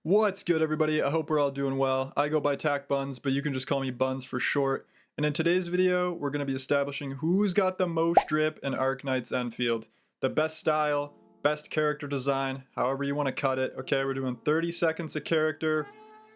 What's good, everybody? I hope we're all doing well. I go by tacbuns, but you can just call me Buns for short. And in today's video, we're going to be establishing who's got the most drip in Arknights Endfield. The best style, best character design, however you want to cut it. Okay, we're doing 30 seconds a character,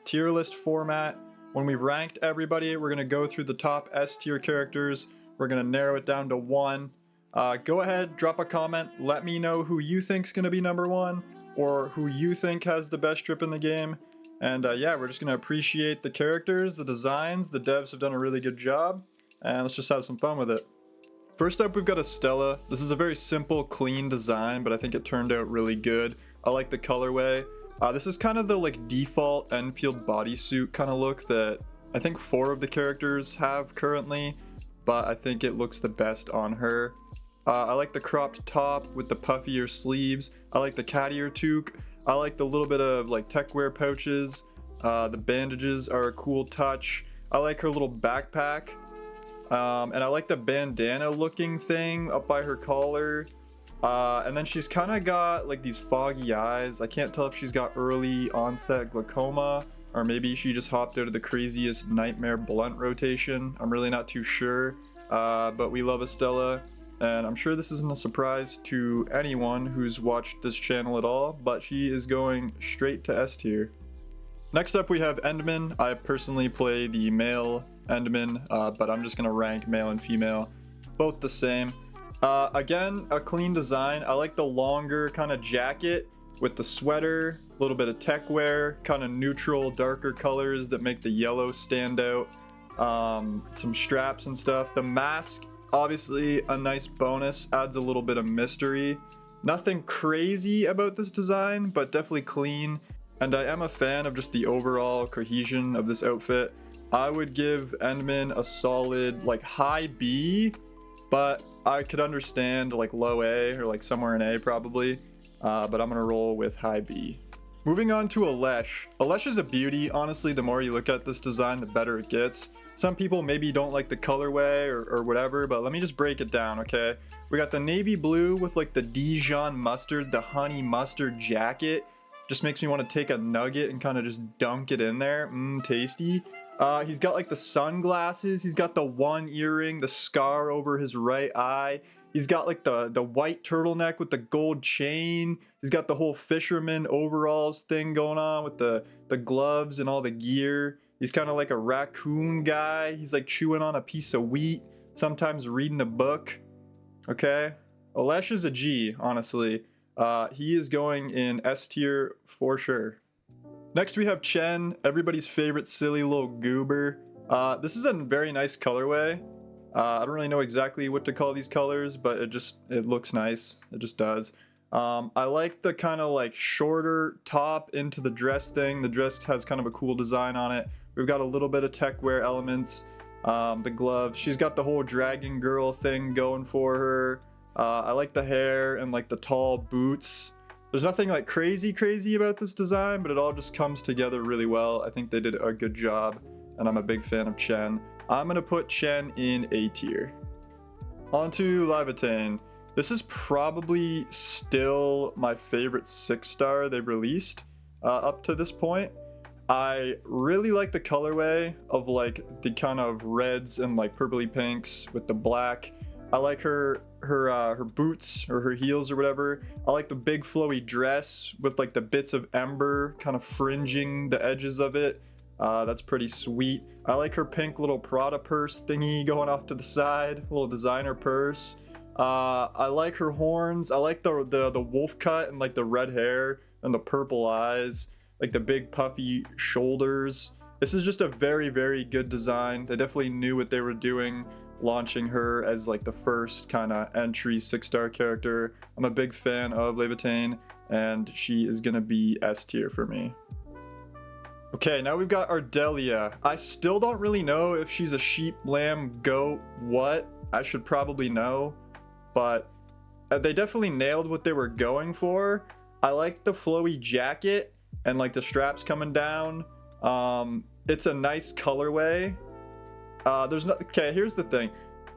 tier list format. When we've ranked everybody, we're going to go through the top S tier characters. We're going to narrow it down to one. Go ahead, drop a comment. Let me know who you think's going to be number one, or who you think has the best drip in the game. And yeah, we're just going to appreciate the characters, the designs. The devs have done a really good job, and let's just have some fun with it. First up, we've got Estella. This is a very simple, clean design, but I think it turned out really good. I like the colorway. This is kind of the default Enfield bodysuit kind of look that I think 4 of the characters have currently, but I think it looks the best on her. I like the cropped top with the puffier sleeves. I like the cat ear toque. I like the little bit of tech wear pouches. The bandages are a cool touch. I like her little backpack. And I like the bandana looking thing up by her collar. And then she's kind of got these foggy eyes. I can't tell if she's got early onset glaucoma, or maybe she just hopped out of the craziest nightmare blunt rotation. I'm really not too sure. But we love Estella. And I'm sure this isn't a surprise to anyone who's watched this channel at all, but she is going straight to S tier. Next up, we have Endmin. I personally play the male Endmin, but I'm just going to rank male and female, both the same. Again, a clean design. I like the longer kind of jacket with the sweater, a little bit of tech wear, kind of neutral, darker colors that make the yellow stand out. Some straps and stuff. The mask, obviously a nice bonus, adds a little bit of mystery. Nothing crazy about this design, but definitely clean. And I am a fan of just the overall cohesion of this outfit. I would give Endmin a solid high B, but I could understand low A or somewhere in A probably. But I'm gonna roll with high B. Moving on to Alesh. Alesh is a beauty. Honestly, the more you look at this design, the better it gets. Some people maybe don't like the colorway or whatever, but let me just break it down, okay? We got the navy blue with the Dijon mustard, the honey mustard jacket. Just makes me want to take a nugget and kind of just dunk it in there. Tasty. He's got the sunglasses. He's got the one earring, the scar over his right eye. He's got the white turtleneck with the gold chain. He's got the whole fisherman overalls thing going on with the gloves and all the gear. He's kind of like a raccoon guy. He's chewing on a piece of wheat, sometimes reading a book. Okay? Alesh is a G, honestly. He is going in S tier for sure. Next we have Chen, everybody's favorite silly little goober. This is a very nice colorway. I don't really know exactly what to call these colors, but it looks nice. It just does. I like the kind of shorter top into the dress thing. The dress has kind of a cool design on it. We've got a little bit of tech wear elements. The gloves. She's got the whole dragon girl thing going for her. I like the hair and the tall boots. There's nothing crazy about this design, but it all just comes together really well. I think they did a good job, and I'm a big fan of Chen. I'm gonna put Chen in A tier. On to Laevatain. This is probably still my favorite 6-star they've released up to this point. I really like the colorway of the kind of reds and purpley pinks with the black. I like her boots or her heels or whatever. I like the big flowy dress with the bits of Ember kind of fringing the edges of it. That's pretty sweet. I like her pink little Prada purse thingy going off to the side, little designer purse. I like her horns. I like the wolf cut and the red hair and the purple eyes, the big puffy shoulders. This is just a very, very good design. They definitely knew what they were doing, launching her as the first kind of entry 6-star character. I'm a big fan of Laevatain, and she is gonna be S tier for me. Okay, now we've got Ardelia. I still don't really know if she's a sheep, lamb, goat, what. I should probably know, but they definitely nailed what they were going for. I like the flowy jacket and the straps coming down. It's a nice colorway. Okay, here's the thing.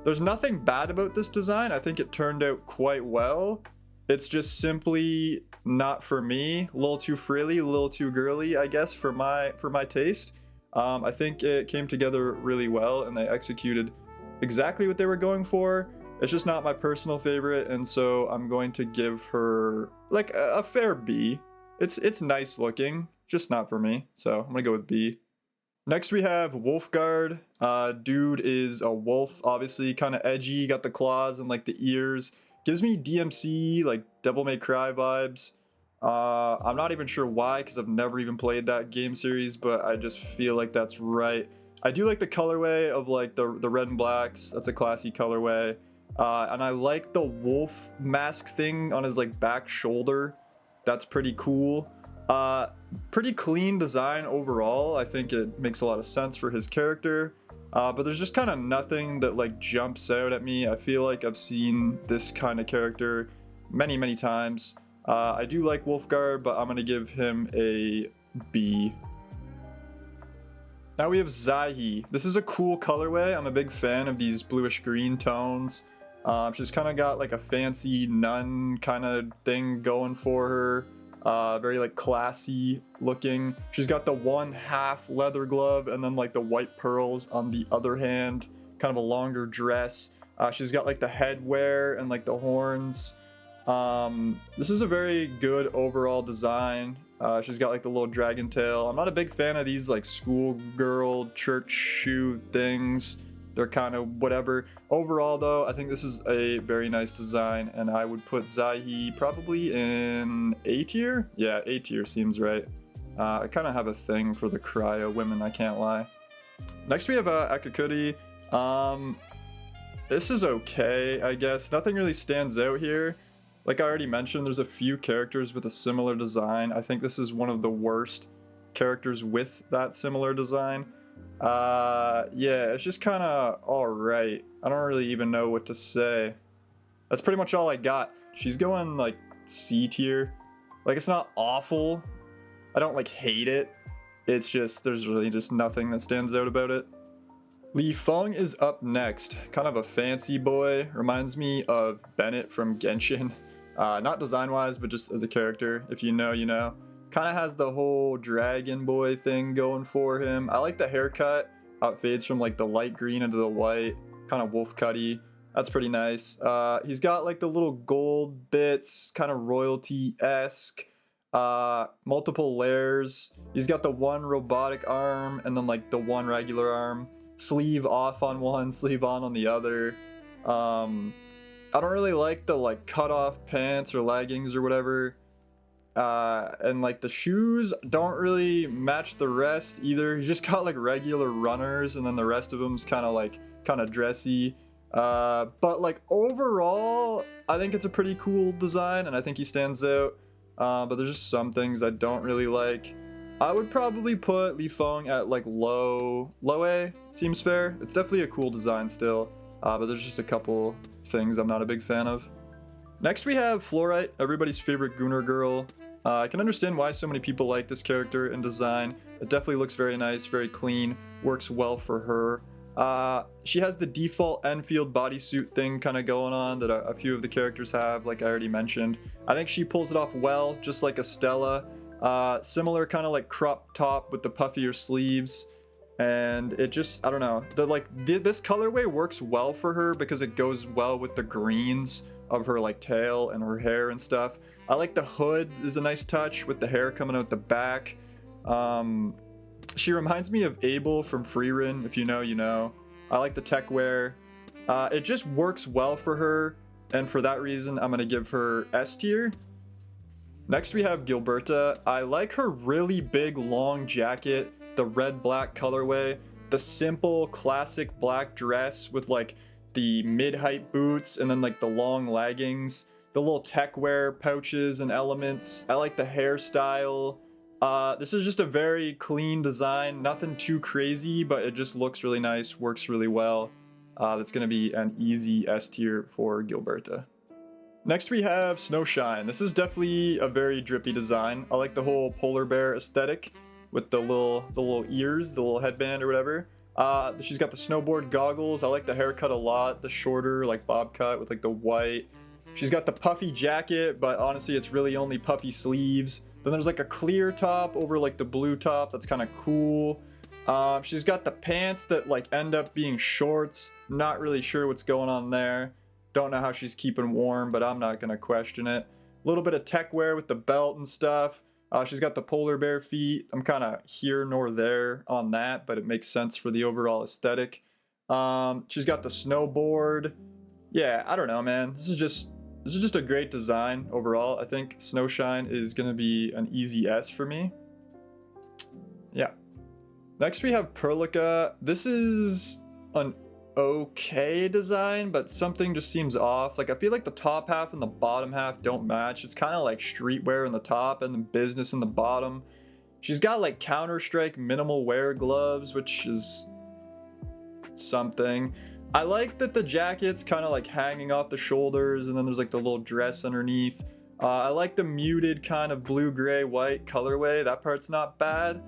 There's nothing bad about this design. I think it turned out quite well. It's just simply not for me. A little too frilly, a little too girly, I guess, for my taste. I think it came together really well and they executed exactly what they were going for. It's just not my personal favorite, and so I'm going to give her like a fair B. It's nice looking, just not for me. So I'm gonna go with B. Next we have Wulfgard. Dude is a wolf, obviously kind of edgy, got the claws and like the ears. Gives me DMC, like Devil May Cry vibes. I'm not even sure why, because I've never even played that game series, but I just feel like that's right. I do like the colorway of like the red and blacks. That's a classy colorway. And I like the wolf mask thing on his like back shoulder. That's pretty cool. Pretty clean design overall. I think it makes a lot of sense for his character. But there's just kind of nothing that like jumps out at me. I feel like I've seen this kind of character many times. I do like Wulfgard, but I'm gonna give him a B. Now we have Xaihi. This is a cool colorway. I'm a big fan of these bluish green tones. She's kind of got like a fancy nun kind of thing going for her. Very like classy looking. She's got the one half leather glove and then like the white pearls on the other hand. Kind of a longer dress. She's got like the headwear and like the horns. This is a very good overall design. She's got like the little dragon tail. I'm not a big fan of these like schoolgirl church shoe things. They're kind of whatever. Overall though, I think this is a very nice design, and I would put Xaihi probably in A tier. Yeah, A tier seems right. I kind of have a thing for the cryo women, I can't lie. Next we have Akekuri. This is okay, I guess. Nothing really stands out here. Like I already mentioned, there's a few characters with a similar design. I think this is one of the worst characters with that similar design. Yeah, it's just kind of alright. I don't really even know what to say. That's pretty much all I got. She's going like C tier. Like it's not awful. I don't like hate it. It's just, there's really just nothing that stands out about it. Lifeng is up next. Kind of a fancy boy. Reminds me of Bennett from Genshin. Not design-wise, but just as a character. If you know, you know. Kind of has the whole dragon boy thing going for him. I like the haircut. How it fades from like the light green into the white. Kind of wolf cutty. That's pretty nice. He's got like the little gold bits. Kind of royalty-esque. Multiple layers. He's got the one robotic arm and then like the one regular arm. Sleeve off on one, sleeve on the other. I don't really like the like cut off pants or leggings or whatever. And like the shoes don't really match the rest either. He's just got like regular runners and then the rest of him's kind of dressy. But like overall, I think it's a pretty cool design and I think he stands out. But there's just some things I don't really like. I would probably put Lifeng at like low A, seems fair. It's definitely a cool design still, but there's just a couple things I'm not a big fan of. Next we have Fluorite, everybody's favorite Gunnar girl. I can understand why so many people like this character and design. It definitely looks very nice, very clean, works well for her. She has the default Enfield bodysuit thing kind of going on that a few of the characters have, like I already mentioned. I think she pulls it off well, just like Estella. Similar kind of like crop top with the puffier sleeves, and it just, I don't know, this colorway works well for her because it goes well with the greens of her like tail and her hair and stuff. I like the hood is a nice touch with the hair coming out the back. She reminds me of Abel from Freerin, if you know, you know. I like the tech wear. It just works well for her, and for that reason I'm gonna give her S tier. Next we have Gilberta. I like her really big long jacket, the red-black colorway, the simple classic black dress with like the mid-height boots and then like the long leggings, the little tech wear pouches and elements. I like the hairstyle. This is just a very clean design, nothing too crazy, but it just looks really nice, works really well. That's gonna be an easy S tier for Gilberta. Next we have Snowshine. This is definitely a very drippy design. I like the whole polar bear aesthetic with the little ears, the little headband or whatever. She's got the snowboard goggles. I like the haircut a lot. The shorter like bob cut with like the white She's got the puffy jacket, but honestly it's really only puffy sleeves. Then there's like a clear top over like the blue top. That's kind of cool. She's got the pants that like end up being shorts. Not really sure what's going on there. Don't know how she's keeping warm, but I'm not gonna question it. A little bit of tech wear with the belt and stuff. She's got the polar bear feet. I'm kind of here nor there on that, but it makes sense for the overall aesthetic. She's got the snowboard. Yeah, I don't know, man. This is just a great design overall. I think Snowshine is gonna be an easy S for me. Yeah. Next we have Perlica. This is an okay design, but something just seems off. Like I feel like the top half and the bottom half don't match. It's kind of like streetwear in the top and then business in the bottom. She's got like Counter-Strike minimal wear gloves, which is something. I like that the jacket's kind of like hanging off the shoulders and then there's like the little dress underneath. I like the muted kind of blue, gray, white colorway. That part's not bad.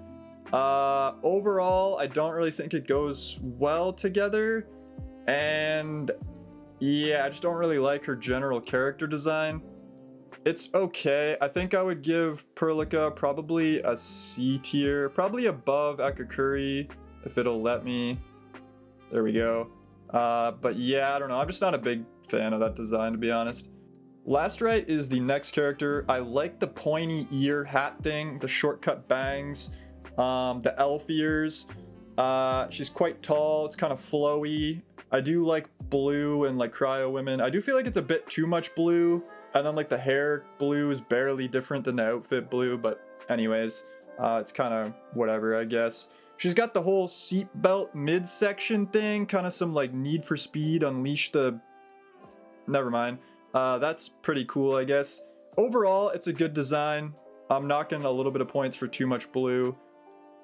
Overall, I don't really think it goes well together. And yeah, I just don't really like her general character design. It's okay. I think I would give Perlica probably a C tier, probably above Akekuri if it'll let me. There we go. But yeah, I don't know. I'm just not a big fan of that design, to be honest. Last Rite is the next character. I like the pointy ear hat thing, the shortcut bangs, the elf ears. She's quite tall. It's kind of flowy. I do like blue and like cryo women. I do feel like it's a bit too much blue, and then like the hair blue is barely different than the outfit blue, but anyways, it's kind of whatever, I guess. She's got the whole seatbelt midsection thing, kind of some like Need for Speed, unleash the... Never mind. That's pretty cool, I guess. Overall, it's a good design. I'm knocking a little bit of points for too much blue.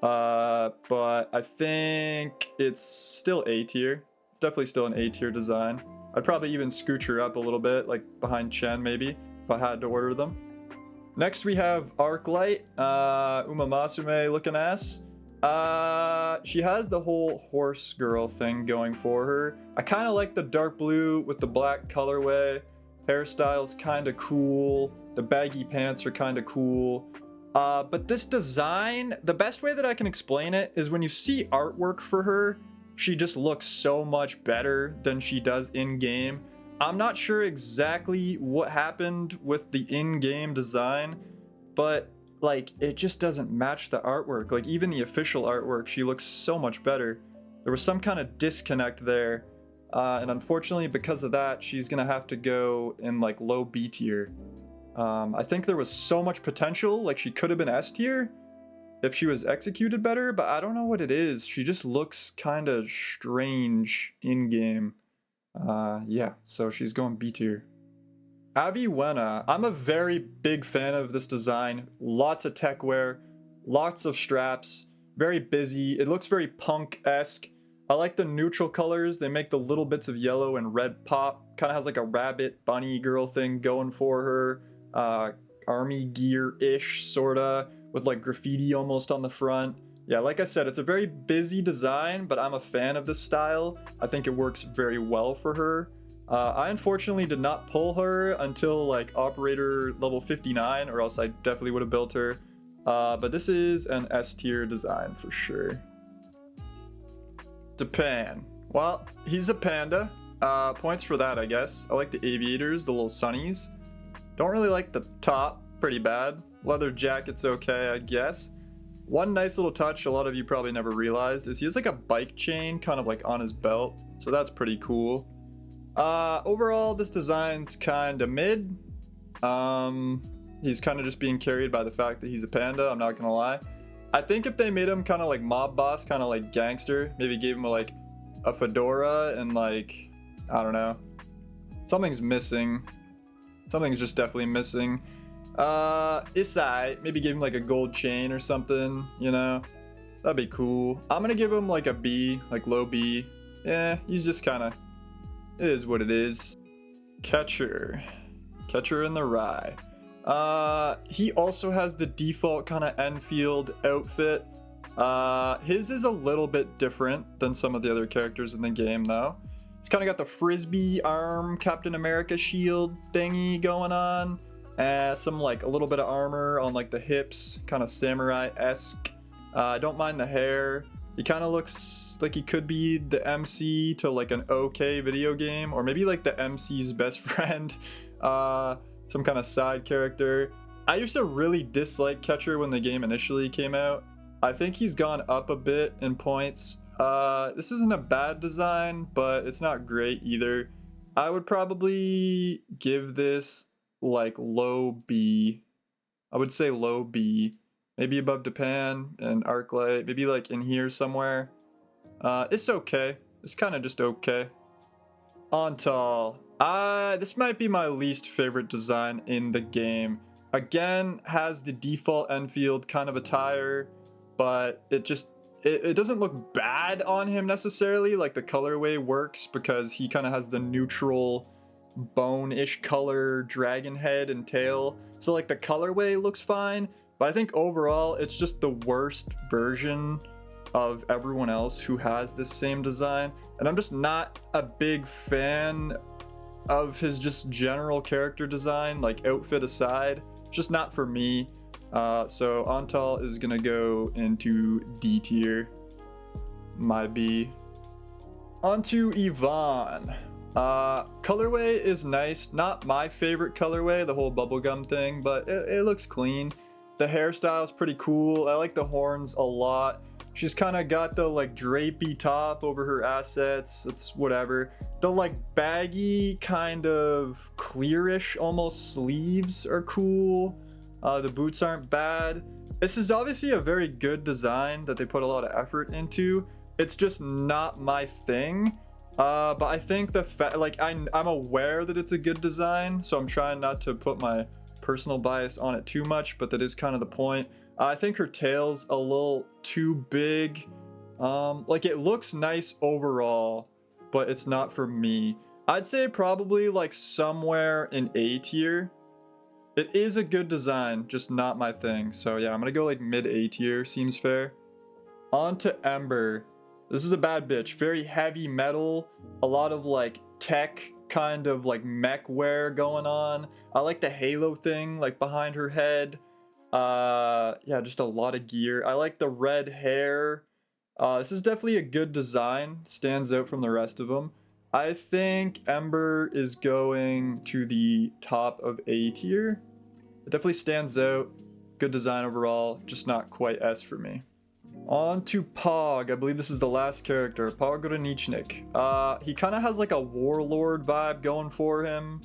But I think it's still A tier. It's definitely still an A tier design. I'd probably even scooch her up a little bit, like behind Chen maybe, if I had to order them. Next we have Arclight, Umamasume looking ass. She has the whole horse girl thing going for her. I kind of like the dark blue with the black colorway. Hairstyle's kind of cool. The baggy pants are kind of cool. But this design, the best way that I can explain it is when you see artwork for her, she just looks so much better than she does in-game. I'm not sure exactly what happened with the in-game design, but like it just doesn't match the artwork. Like even the official artwork, she looks so much better. There was some kind of disconnect there. And unfortunately because of that, she's gonna have to go in like low B tier. I think there was so much potential, like she could have been S tier if she was executed better, but I don't know what it is. She just looks kind of strange in game. Yeah, so she's going B tier. Avywenna, I'm a very big fan of this design. Lots of tech wear, lots of straps, very busy. It looks very punk-esque. I like the neutral colors. They make the little bits of yellow and red pop. Kind of has like a rabbit bunny girl thing going for her. Army gear-ish, sorta, with like graffiti almost on the front. Yeah, like I said, it's a very busy design, but I'm a fan of this style. I think it works very well for her. I unfortunately did not pull her until like operator level 59, or else I definitely would have built her. But this is an S tier design for sure. Japan. Well, he's a panda. Points for that, I guess. I like the aviators, the little sunnies. Don't really like the top, pretty bad. Leather jacket's okay, I guess. One nice little touch a lot of you probably never realized is he has like a bike chain kind of like on his belt, so that's pretty cool. Overall, this design's kind of mid. He's kind of just being carried by the fact that he's a panda, I'm not gonna lie. I think if they made him kind of like mob boss, kind of like gangster, maybe gave him a fedora and like, I don't know. Something's missing. Something's just definitely missing. Isai, maybe give him like a gold chain or something, you know? That'd be cool. I'm gonna give him like a B, like low B. Yeah, he's just kind of, it is what it is. Catcher in the Rye. He also has the default kind of Endfield outfit. His is a little bit different than some of the other characters in the game though. It's kind of got the frisbee arm Captain America shield thingy going on. Some like a little bit of armor on like the hips, kind of samurai-esque. I don't mind the hair. He kind of looks like he could be the MC to like an okay video game, or maybe like the MC's best friend, some kind of side character. I used to really dislike Catcher when the game initially came out. I think he's gone up a bit in points. This isn't a bad design, but it's not great either. I would probably give this like low B. I would say low B. Maybe above Japan and Arclight. Maybe like in here somewhere. It's okay. It's kind of just okay. Antal. This might be my least favorite design in the game. Again, has the default Endfield kind of attire, but it doesn't look bad on him necessarily. Like the colorway works because he kind of has the neutral bone-ish color dragon head and tail. So like the colorway looks fine, but I think overall it's just the worst version of everyone else who has this same design. And I'm just not a big fan of his just general character design, like outfit aside. Just not for me. So Antal is gonna go into D tier. My B. Onto Yvonne. Colorway is nice. Not my favorite colorway, the whole bubblegum thing, but it looks clean. The hairstyle is pretty cool. I like the horns a lot. She's kind of got the like drapey top over her assets. It's whatever. The like baggy kind of clearish almost sleeves are cool. The boots aren't bad. This is obviously a very good design that they put a lot of effort into. It's just not my thing. But I think the fact, like I'm aware that it's a good design, so I'm trying not to put my personal bias on it too much, but that is kind of the point. I think her tail's a little too big. Like it looks nice overall, but it's not for me. I'd say probably like somewhere in A tier. It is a good design, just not my thing. So yeah, I'm gonna go like mid A tier, seems fair. On to Ember. This is a bad bitch. Very heavy metal, a lot of like tech kind of like mech wear going on. I like the halo thing like behind her head. Yeah, just a lot of gear. I like the red hair. This is definitely a good design. Stands out from the rest of them. I think Ember is going to the top of A tier. It definitely stands out. Good design overall, just not quite S for me. On to Pog. I believe this is the last character, Pogranichnik. He kind of has like a warlord vibe going for him.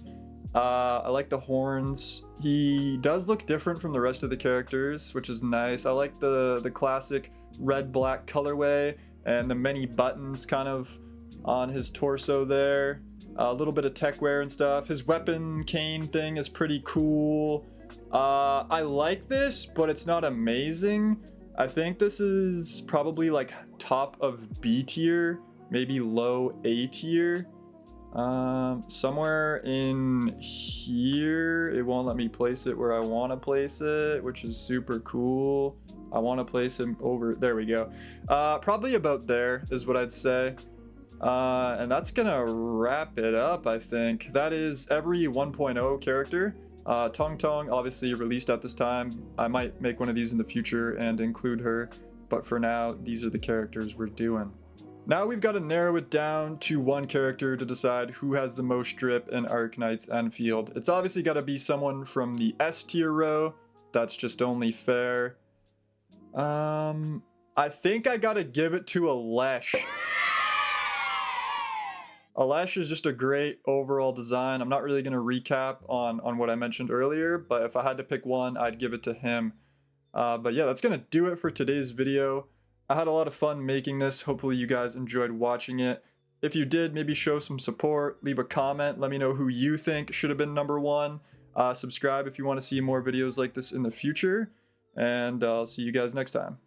I like the horns. He does look different from the rest of the characters, which is nice. I like the classic red-black colorway and the many buttons kind of on his torso there. A little bit of tech wear and stuff. His weapon cane thing is pretty cool. I like this, but it's not amazing. I think this is probably like top of B tier, maybe low A tier. Somewhere in here. It won't let me place it where I want to place it, which is super cool. I want to place him over, there we go. Probably about there is what I'd say. And that's gonna wrap it up, I think. That is every 1.0 character. Tong Tong obviously released at this time. I might make one of these in the future and include her, but for now these are the characters we're doing. Now we've got to narrow it down to one character to decide who has the most drip in Arknights Endfield. It's obviously got to be someone from the S tier row. That's just only fair. I think I gotta give it to Alesh. Alesh is just a great overall design. I'm not really going to recap on what I mentioned earlier, but if I had to pick one, I'd give it to him. But yeah, that's going to do it for today's video. I had a lot of fun making this. Hopefully you guys enjoyed watching it. If you did, maybe show some support, leave a comment, let me know who you think should have been #1. Subscribe if you want to see more videos like this in the future, and I'll see you guys next time.